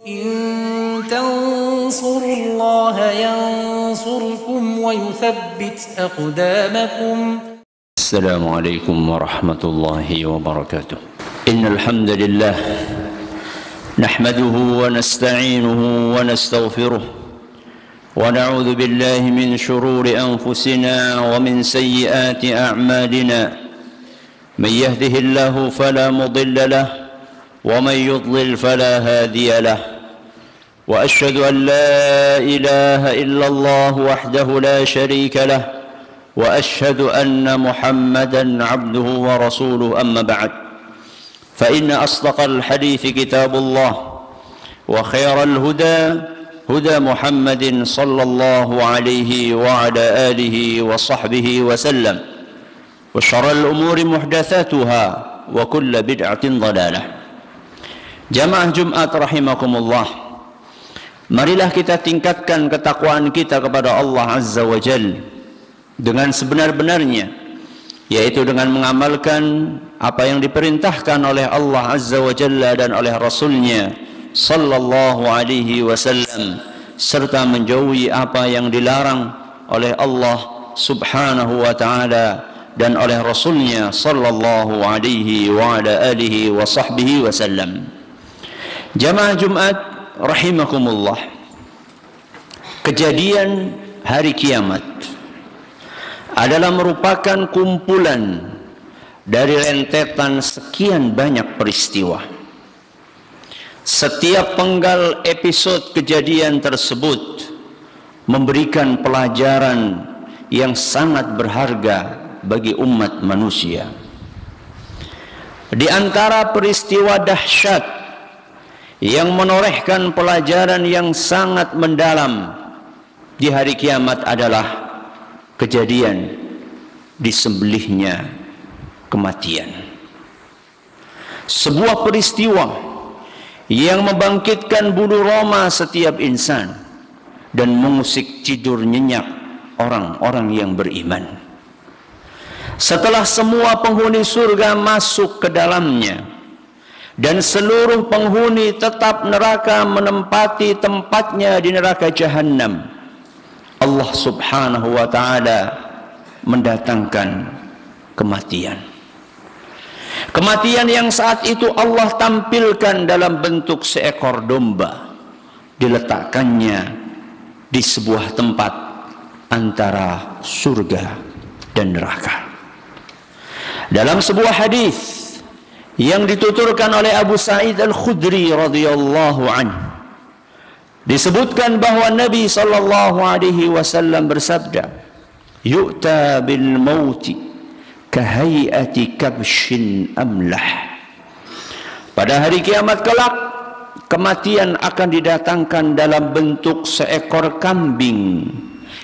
إن تنصروا الله ينصركم ويثبت أقدامكم. السلام عليكم ورحمة الله وبركاته. إن الحمد لله نحمده ونستعينه ونستغفره ونعوذ بالله من شرور أنفسنا ومن سيئات أعمالنا. من يهده الله فلا مضل له ومن يضلل فلا هادي له. وأشهد أن لا إله إلا الله وحده لا شريك له وأشهد أن محمدا عبده ورسوله. أما بعد، فإن أصدق الحديث كتاب الله وخير الهدى هدى محمد صلى الله عليه وعلى آله وصحبه وسلم، وشر الأمور محدثاتها وكل بدعة ضلالة. Jamaah Jumat rahimakumullah, marilah kita tingkatkan ketakwaan kita kepada Allah Azza wa Jalla dengan sebenar-benarnya, yaitu dengan mengamalkan apa yang diperintahkan oleh Allah Azza wa Jalla dan oleh Rasulnya sallallahu alaihi wasallam, serta menjauhi apa yang dilarang oleh Allah subhanahu wa ta'ala dan oleh Rasulnya sallallahu alaihi wa ala alihi wa sahbihi wasallam. Jamaah Jumat rahimakumullah, kejadian hari kiamat adalah merupakan kumpulan dari rentetan sekian banyak peristiwa. Setiap penggal episode kejadian tersebut memberikan pelajaran yang sangat berharga bagi umat manusia. Di antara peristiwa dahsyat yang menorehkan pelajaran yang sangat mendalam di hari kiamat adalah kejadian disembelihnya kematian. Sebuah peristiwa yang membangkitkan bulu roma setiap insan dan mengusik tidur nyenyak orang-orang yang beriman. Setelah semua penghuni surga masuk ke dalamnya dan seluruh penghuni tetap neraka menempati tempatnya di neraka Jahannam, Allah subhanahu wa ta'ala mendatangkan kematian. Kematian yang saat itu Allah tampilkan dalam bentuk seekor domba, diletakkannya di sebuah tempat antara surga dan neraka. Dalam sebuah hadis yang dituturkan oleh Abu Sa'id Al-Khudri radhiyallahu anhu, disebutkan bahwa Nabi sallallahu alaihi wasallam bersabda, "Yu'ta bil mauti kahayati kabshin amlah." Pada hari kiamat kelak, kematian akan didatangkan dalam bentuk seekor kambing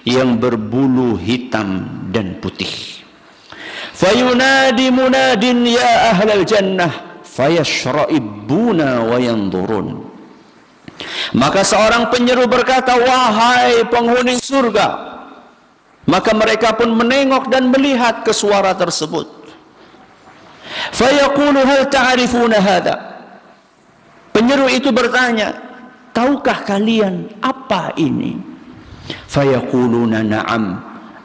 yang berbulu hitam dan putih. Fayunadi munadin ya ahlal jannah fayashra'ibuna wa yanzurun. Maka seorang penyeru berkata, "Wahai penghuni surga." Maka mereka pun menengok dan melihat ke suara tersebut. Fayaqulu hal ta'rifuna hadha. Penyeru itu bertanya, "Tahukah kalian apa ini?" Fayaquluna na'am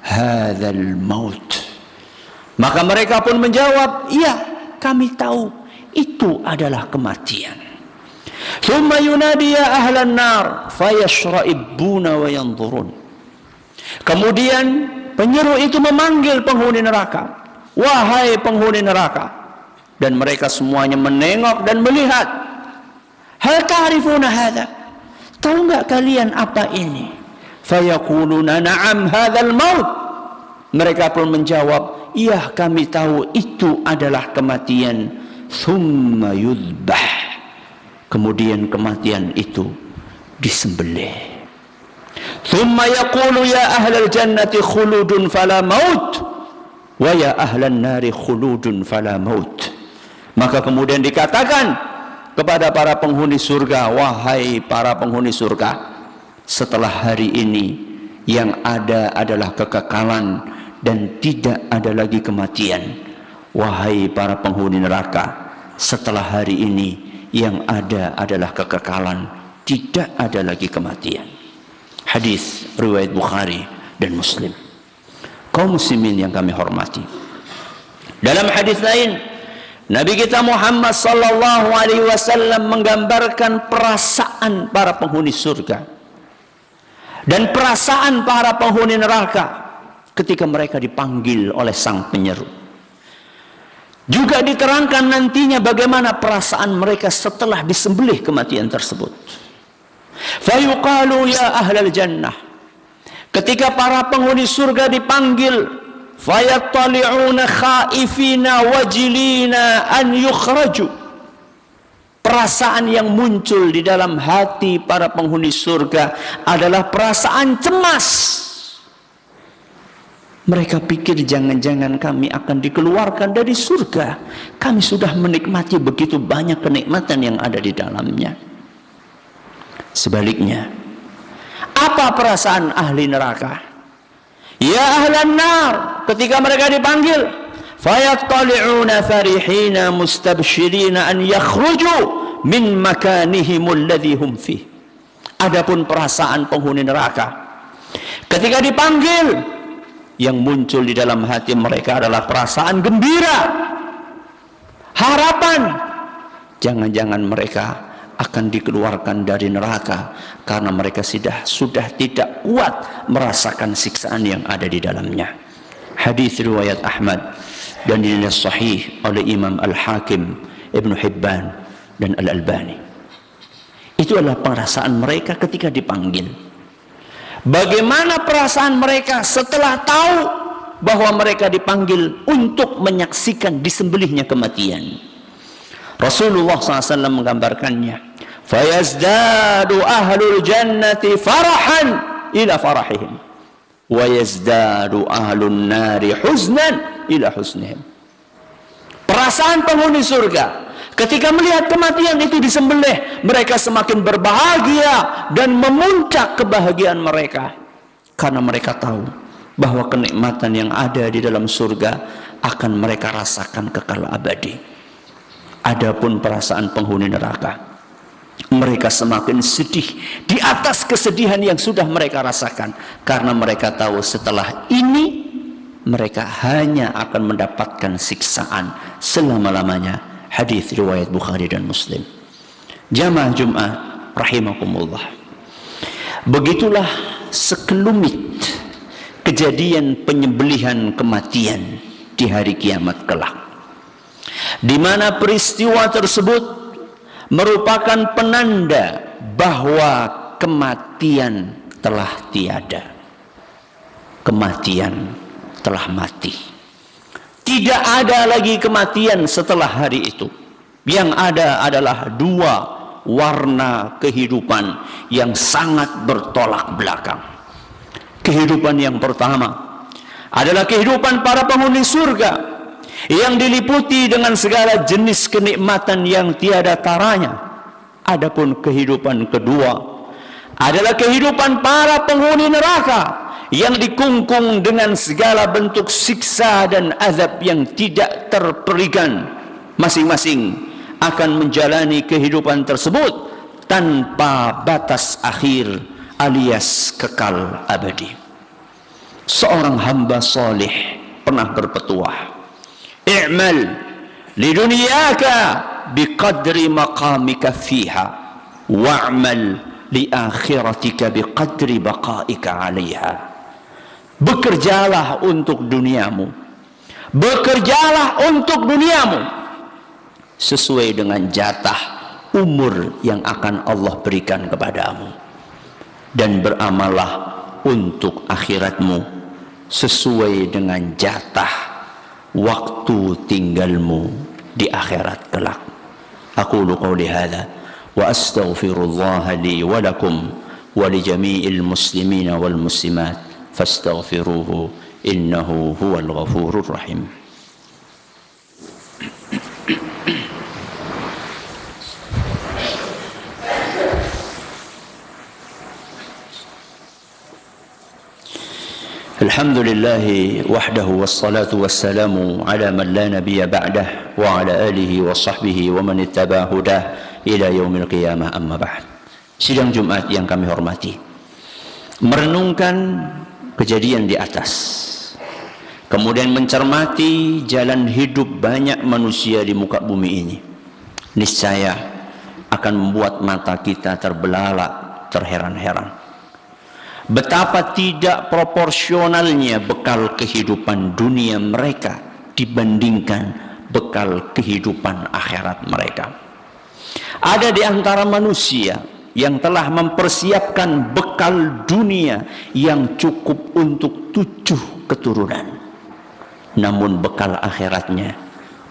hadzal maut. Maka mereka pun menjawab, "Iya, kami tahu itu adalah kematian." Thumma yunadi ya ahlan nar fayashra'ibuna wa yanzurun. Kemudian penyeru itu memanggil penghuni neraka, "Wahai penghuni neraka." Dan mereka semuanya menengok dan melihat. "Hal ta'rifuna hadha?" Tahu enggak kalian apa ini? Fayaquluna na'am hadzal maut. Mereka pun menjawab, "Iya, kami tahu itu adalah kematian." Thumma yudbah. Kemudian kematian itu disembelih. Thumma yaqulu ya ahlal jannati khuludun fala maut wa ya ahlan nari khuludun fala maut. Maka kemudian dikatakan kepada para penghuni surga, "Wahai para penghuni surga, setelah hari ini yang ada adalah kekekalan dan tidak ada lagi kematian. Wahai para penghuni neraka, setelah hari ini yang ada adalah kekekalan tidak ada lagi kematian. Hadis riwayat Bukhari dan Muslim. Kaum muslimin yang kami hormati, dalam hadis lain Nabi kita Muhammad sallallahu alaihi wasallam menggambarkan perasaan para penghuni surga dan perasaan para penghuni neraka ketika mereka dipanggil oleh sang penyeru. Juga diterangkan nantinya bagaimana perasaan mereka setelah disembelih kematian tersebut. Fayuqalu ya ahlal jannah, ketika para penghuni surga dipanggil, fayattali'una khaifina wajilina an yukhraju. Perasaan yang muncul di dalam hati para penghuni surga adalah perasaan cemas. Mereka pikir jangan-jangan kami akan dikeluarkan dari surga. Kami sudah menikmati begitu banyak kenikmatan yang ada di dalamnya. Sebaliknya, apa perasaan ahli neraka? Ya ahlan nar, ketika mereka dipanggil, fayattali'una farihina mustabshirina an yakhruju min makanihim alladhi hum fih. Adapun perasaan penghuni neraka ketika dipanggil, yang muncul di dalam hati mereka adalah perasaan gembira, harapan. Jangan-jangan mereka akan dikeluarkan dari neraka karena mereka sudah tidak kuat merasakan siksaan yang ada di dalamnya. Hadis riwayat Ahmad dan dinilai sahih oleh Imam Al-Hakim, Ibn Hibban dan Al-Albani. Itu adalah perasaan mereka ketika dipanggil. Bagaimana perasaan mereka setelah tahu bahwa mereka dipanggil untuk menyaksikan disembelihnya kematian? Rasulullah SAW menggambarkannya. Fayazdadu ahlul jannati farahan ila farahihim, wa yazdadu ahlun nari huznan ila huznihim. Perasaan penghuni surga ketika melihat kematian itu disembelih, mereka semakin berbahagia dan memuncak kebahagiaan mereka karena mereka tahu bahwa kenikmatan yang ada di dalam surga akan mereka rasakan kekal abadi. Adapun perasaan penghuni neraka, mereka semakin sedih di atas kesedihan yang sudah mereka rasakan karena mereka tahu setelah ini mereka hanya akan mendapatkan siksaan selama-lamanya. Hadis riwayat Bukhari dan Muslim. Jamaah Jumat rahimakumullah. Begitulah sekelumit kejadian penyembelihan kematian di hari kiamat kelak, di mana peristiwa tersebut merupakan penanda bahwa kematian telah tiada. Kematian telah mati. Tidak ada lagi kematian setelah hari itu. Yang ada adalah dua warna kehidupan yang sangat bertolak belakang. Kehidupan yang pertama adalah kehidupan para penghuni surga yang diliputi dengan segala jenis kenikmatan yang tiada taranya. Adapun kehidupan kedua adalah kehidupan para penghuni neraka yang dikungkung dengan segala bentuk siksa dan azab yang tidak terperikan. Masing-masing akan menjalani kehidupan tersebut tanpa batas akhir alias kekal abadi. Seorang hamba salih pernah berpetuah, i'mal lidunyaka biqadri maqamika fiha wa'mal li akhiratika biqadri baqaika 'alaiha. Bekerjalah untuk duniamu, bekerjalah untuk duniamu sesuai dengan jatah umur yang akan Allah berikan kepadamu, dan beramallah untuk akhiratmu sesuai dengan jatah waktu tinggalmu di akhirat kelak. Aqulu qawli hadza wa astaghfirullah li wa lakum wa li jami'il muslimina wal muslimat fastaghfiruhu innahu huwal ghafurur rahim. Alhamdulillahi wahdahu wassalatu wassalamu ala man la nabiyya ba'dah wa ala alihi wa sahbihi wa man ittaba hudah ila yaumil qiyamah, amma ba'd. Sidang Jumat yang kami hormati, merenungkan kejadian di atas, kemudian mencermati jalan hidup banyak manusia di muka bumi ini, niscaya akan membuat mata kita terbelalak, terheran-heran. Betapa tidak proporsionalnya bekal kehidupan dunia mereka dibandingkan bekal kehidupan akhirat mereka. Ada di antara manusia yang telah mempersiapkan bekal dunia yang cukup untuk 7 keturunan. Namun bekal akhiratnya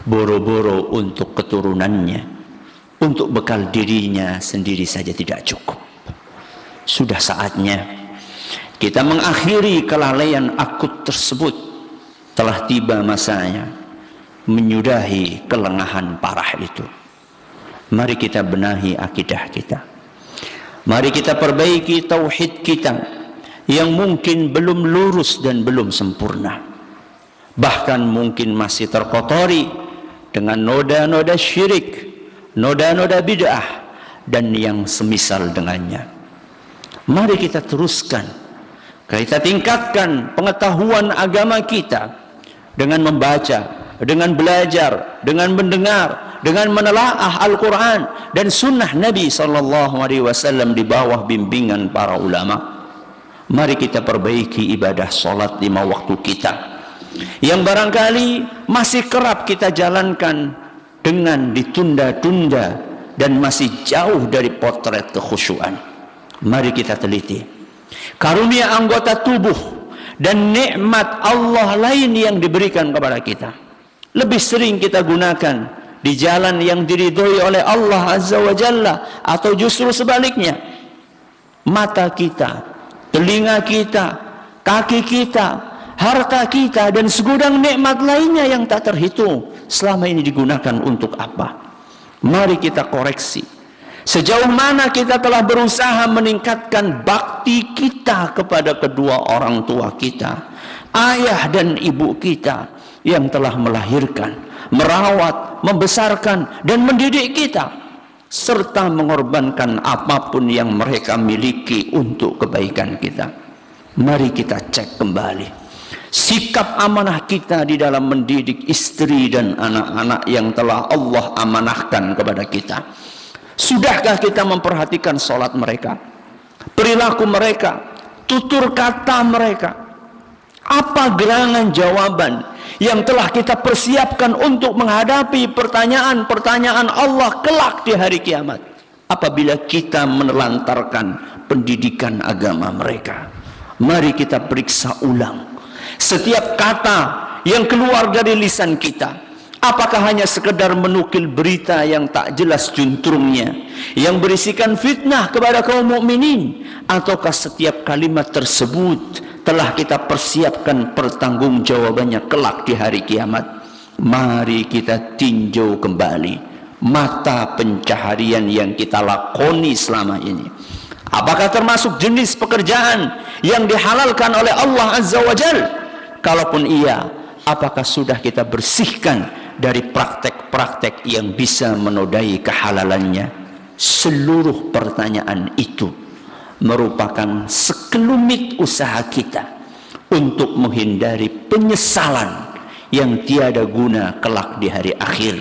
boro-boro untuk keturunannya, untuk bekal dirinya sendiri saja tidak cukup. Sudah saatnya kita mengakhiri kelalaian akut tersebut. Telah tiba masanya menyudahi kelengahan parah itu. Mari kita benahi akidah kita. Mari kita perbaiki tauhid kita yang mungkin belum lurus dan belum sempurna. Bahkan mungkin masih terkotori dengan noda-noda syirik, noda-noda bid'ah, dan yang semisal dengannya. Mari kita teruskan, kita tingkatkan pengetahuan agama kita dengan membaca, dengan belajar, dengan mendengar, dengan menelaah Al-Quran dan sunnah Nabi SAW di bawah bimbingan para ulama. Mari kita perbaiki ibadah salat 5 waktu kita yang barangkali masih kerap kita jalankan dengan ditunda-tunda dan masih jauh dari potret kekhusyuan. Mari kita teliti karunia anggota tubuh dan nikmat Allah lain yang diberikan kepada kita. Lebih sering kita gunakan di jalan yang diridhoi oleh Allah Azza wa Jalla, atau justru sebaliknya, mata kita, telinga kita, kaki kita, harta kita, dan segudang nikmat lainnya yang tak terhitung selama ini digunakan untuk apa? Mari kita koreksi sejauh mana kita telah berusaha meningkatkan bakti kita kepada kedua orang tua kita, ayah dan ibu kita yang telah melahirkan, merawat, membesarkan, dan mendidik kita, serta mengorbankan apapun yang mereka miliki untuk kebaikan kita. Mari kita cek kembali sikap amanah kita di dalam mendidik istri dan anak-anak yang telah Allah amanahkan kepada kita. Sudahkah kita memperhatikan sholat mereka, perilaku mereka, tutur kata mereka? Apa gerangan jawaban yang telah kita persiapkan untuk menghadapi pertanyaan-pertanyaan Allah kelak di hari kiamat apabila kita menelantarkan pendidikan agama mereka? Mari kita periksa ulang setiap kata yang keluar dari lisan kita. Apakah hanya sekedar menukil berita yang tak jelas juntrungnya, yang berisikan fitnah kepada kaum mukminin, ataukah setiap kalimat tersebut telah kita persiapkan pertanggungjawabannya kelak di hari kiamat? Mari kita tinjau kembali mata pencaharian yang kita lakoni selama ini. Apakah termasuk jenis pekerjaan yang dihalalkan oleh Allah Azza wa Jalla? Kalaupun iya, apakah sudah kita bersihkan dari praktek-praktek yang bisa menodai kehalalannya? Seluruh pertanyaan itu merupakan sekelumit usaha kita untuk menghindari penyesalan yang tiada guna kelak di hari akhir,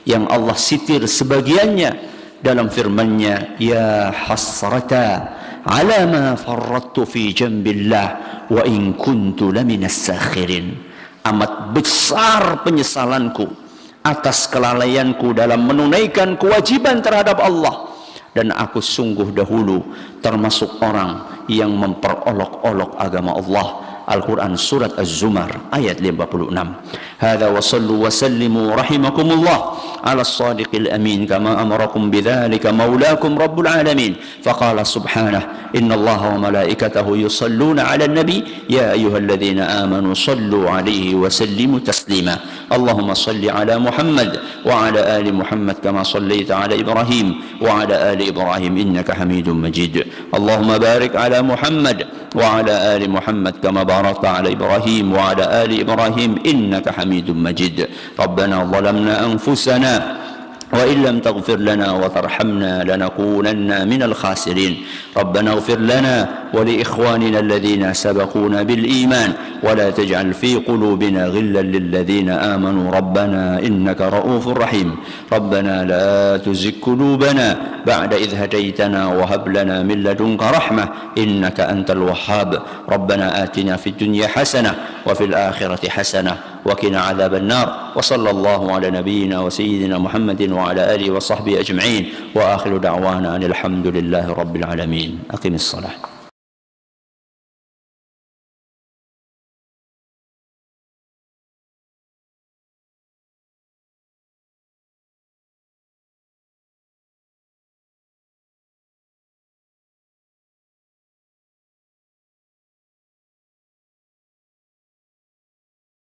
yang Allah sitir sebagiannya dalam firman-Nya, ya hasrata ala ma farrattu fi jambillah wa in kuntu laminas sakhirin. Amat besar penyesalanku atas kelalaianku dalam menunaikan kewajiban terhadap Allah, dan aku sungguh dahulu termasuk orang yang memperolok-olok agama Allah. Al-Quran Surat Az-Zumar ayat 56. Hadza wa sallu wa sallimu rahimakumullah ala as-sadiqil amin kama amarakum bidzalika maulakum rabbul alamin. Faqala subhanahu innallaha wa malaikatahu yusalluna ala an-nabi ya ayyuhalladzina amanu sallu alaihi wa sallimu taslima. Allahumma salli ala Muhammad wa ala ali Muhammad kama sallaita ala Ibrahim wa ala ali Ibrahim innaka Hamidum Majid. Allahumma barik ala Muhammad wa ala ali Muhammad kama باركت على إبراهيم وعلى آل إبراهيم إنك حميد مجيد. ربنا ظلمنا أنفسنا وإن لم تغفر لنا وترحمنا لنكونن من الخاسرين. ربنا اغفر لنا ولإخواننا الذين سبقونا بالإيمان ولا تجعل في قلوبنا غلا للذين آمنوا ربنا إنك رؤوف رحيم. ربنا لا تزغ قلوبنا بعد إذ هديتنا وهب لنا من لدنك رحمة إنك أنت الوهاب. ربنا آتنا في الدنيا حسنة وفي الآخرة حسنة وقنا عذاب النار. وصلى الله على نبينا وسيدنا محمد وعلى آله وصحبه أجمعين، وآخر دعوانا أن الحمد لله رب العالمين. أقم الصلاة.